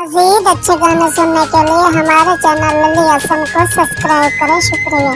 मज़ीद अच्छे गाने सुनने के लिए हमारे चैनल लली हसन को सब्सक्राइब करें। शुक्रिया।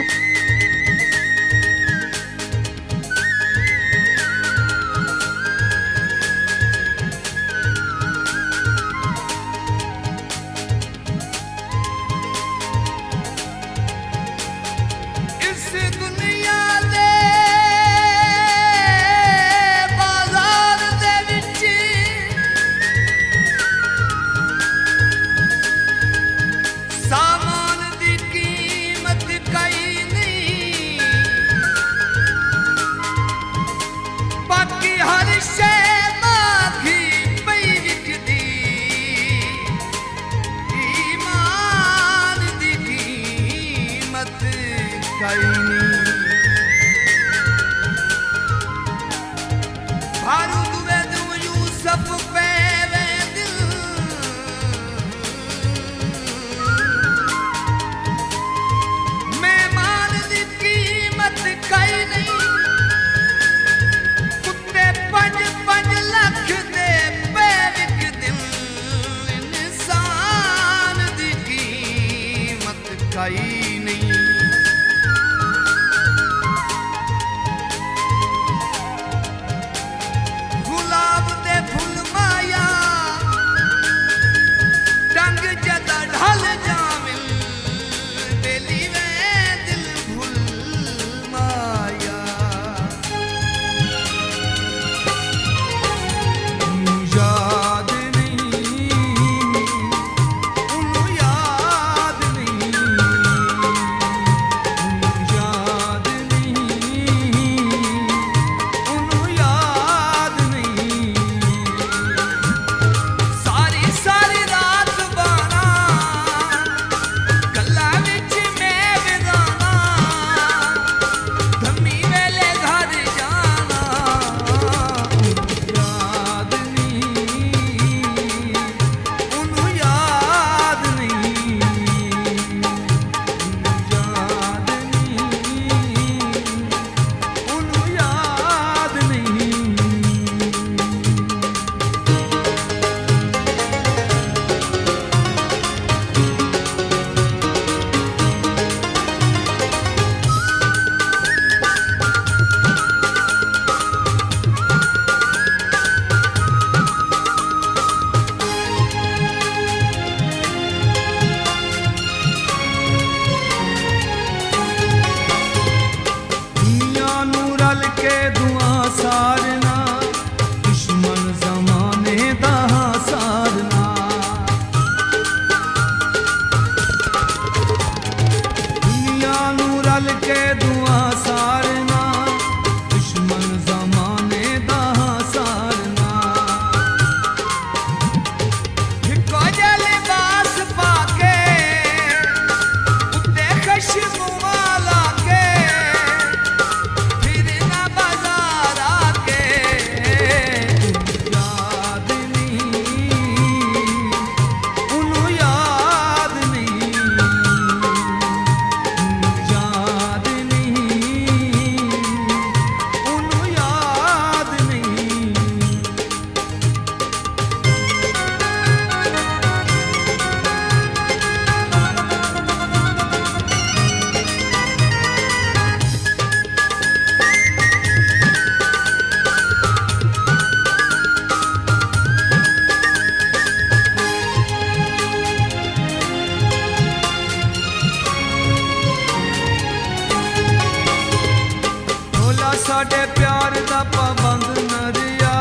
साडे प्यार दा पाबंद न रिया,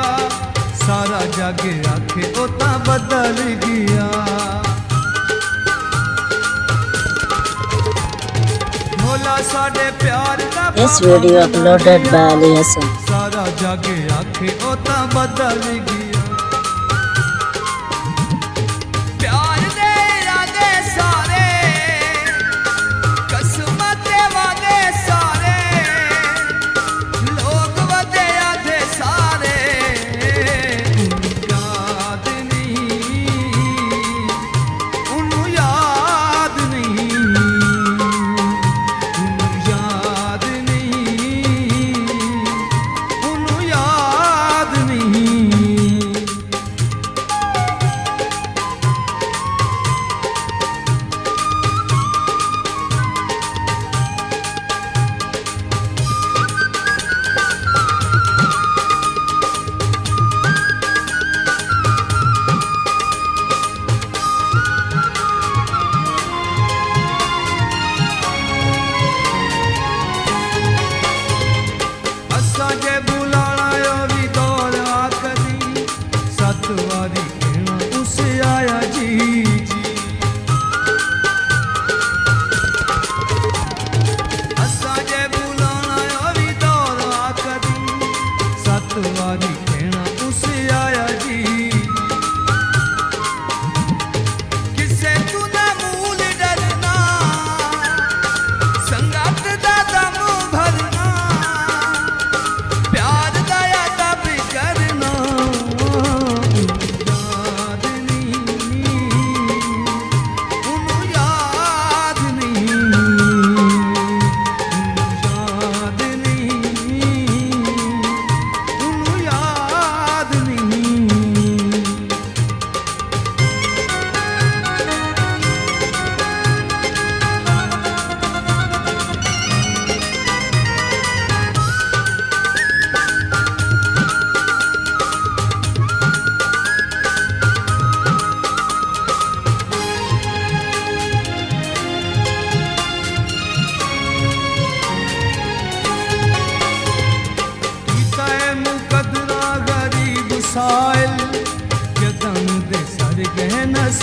सारा जग आखे ओ तां बदल गया। भोला साडे प्यार दा This video uploaded by Ali Hassan. सारा जग आखे ओ तां बदल गया।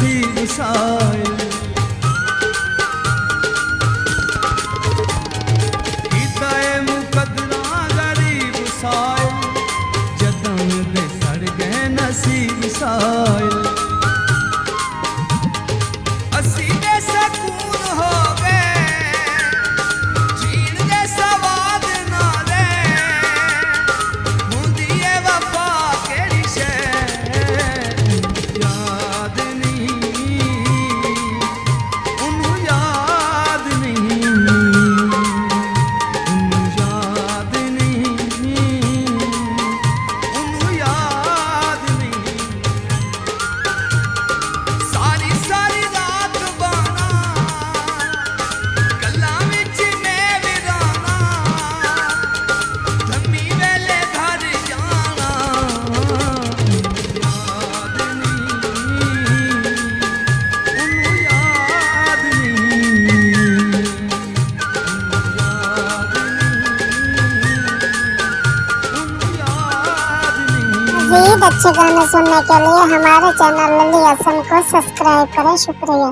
नसीब सायल कीता ए मुकदरा गरीब सायल जदों दे सड़ गए नसीब सायल असी दे सकून हो गए जीण दे सवाद ना दे हुंदी ए वफा केड़ी शै याद नहीं उन्हूं याद नहीं उन्हूं याद नहीं उन्हूं याद नहीं सारी सारी रात बाना गल्लां विच मैं विराना धम्मी वेले घर जाना याद नहीं उन्हूं याद नहीं मज़ीद अच्छे गाने सुनने के लिए हमारे चैनल लली असम को सब्सक्राइब करें। शुक्रिया।